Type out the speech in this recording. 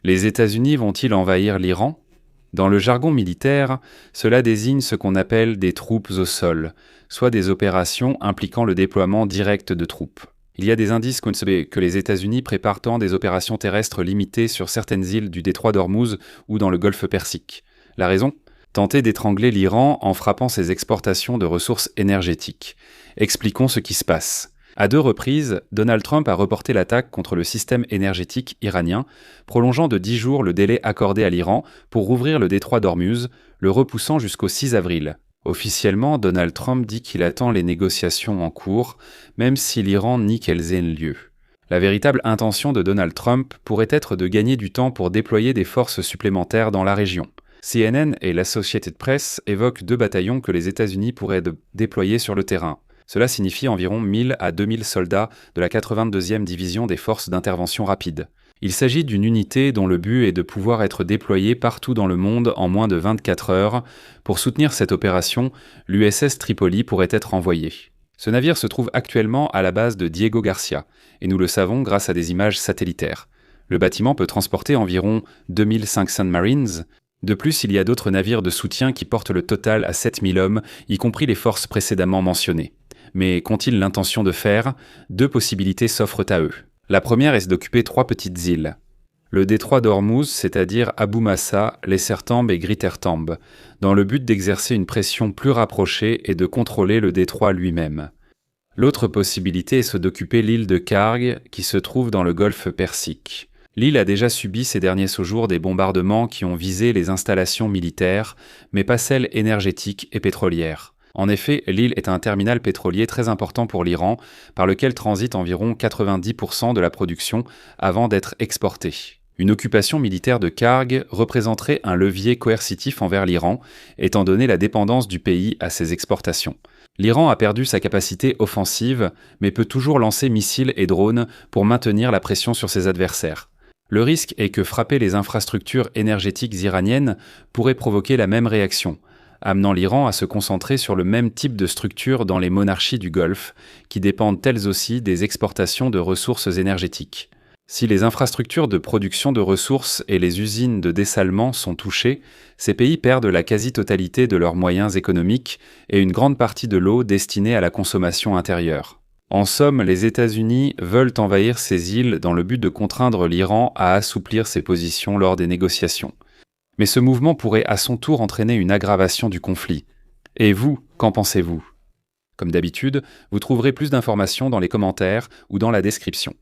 Les États-Unis vont-ils envahir l'Iran? Dans le jargon militaire, cela désigne ce qu'on appelle des troupes au sol, soit des opérations impliquant le déploiement direct de troupes. Il y a des indices que les États-Unis préparent tant des opérations terrestres limitées sur certaines îles du détroit d'Ormuz ou dans le golfe Persique. La raison? Tenter d'étrangler l'Iran en frappant ses exportations de ressources énergétiques. Expliquons ce qui se passe. À 2 reprises, Donald Trump a reporté l'attaque contre le système énergétique iranien, prolongeant de 10 jours le délai accordé à l'Iran pour rouvrir le détroit d'Ormuz, le repoussant jusqu'au 6 avril. Officiellement, Donald Trump dit qu'il attend les négociations en cours, même si l'Iran nie qu'elles aient lieu. La véritable intention de Donald Trump pourrait être de gagner du temps pour déployer des forces supplémentaires dans la région. CNN et l'Associated Press évoquent 2 bataillons que les États-Unis pourraient déployer sur le terrain. Cela signifie environ 1000 à 2000 soldats de la 82e division des forces d'intervention rapide. Il s'agit d'une unité dont le but est de pouvoir être déployée partout dans le monde en moins de 24 heures. Pour soutenir cette opération, l'USS Tripoli pourrait être envoyé. Ce navire se trouve actuellement à la base de Diego Garcia, et nous le savons grâce à des images satellitaires. Le bâtiment peut transporter environ 2500 Marines. De plus, il y a d'autres navires de soutien qui portent le total à 7000 hommes, y compris les forces précédemment mentionnées. Mais qu'ont-ils l'intention de faire? 2 possibilités s'offrent à eux. La première est d'occuper 3 petites îles. Le détroit d'Ormuz, c'est-à-dire Abu Massa, Lessertambes et Grittertambes, dans le but d'exercer une pression plus rapprochée et de contrôler le détroit lui-même. L'autre possibilité est d'occuper l'île de Kharg, qui se trouve dans le golfe Persique. L'île a déjà subi ces derniers jours des bombardements qui ont visé les installations militaires, mais pas celles énergétiques et pétrolières. En effet, l'île est un terminal pétrolier très important pour l'Iran, par lequel transite environ 90% de la production avant d'être exportée. Une occupation militaire de Kharg représenterait un levier coercitif envers l'Iran, étant donné la dépendance du pays à ses exportations. L'Iran a perdu sa capacité offensive, mais peut toujours lancer missiles et drones pour maintenir la pression sur ses adversaires. Le risque est que frapper les infrastructures énergétiques iraniennes pourrait provoquer la même réaction, amenant l'Iran à se concentrer sur le même type de structure dans les monarchies du Golfe, qui dépendent elles aussi des exportations de ressources énergétiques. Si les infrastructures de production de ressources et les usines de dessalement sont touchées, ces pays perdent la quasi-totalité de leurs moyens économiques et une grande partie de l'eau destinée à la consommation intérieure. En somme, les États-Unis veulent envahir ces îles dans le but de contraindre l'Iran à assouplir ses positions lors des négociations. Mais ce mouvement pourrait à son tour entraîner une aggravation du conflit. Et vous, qu'en pensez-vous? Comme d'habitude, vous trouverez plus d'informations dans les commentaires ou dans la description.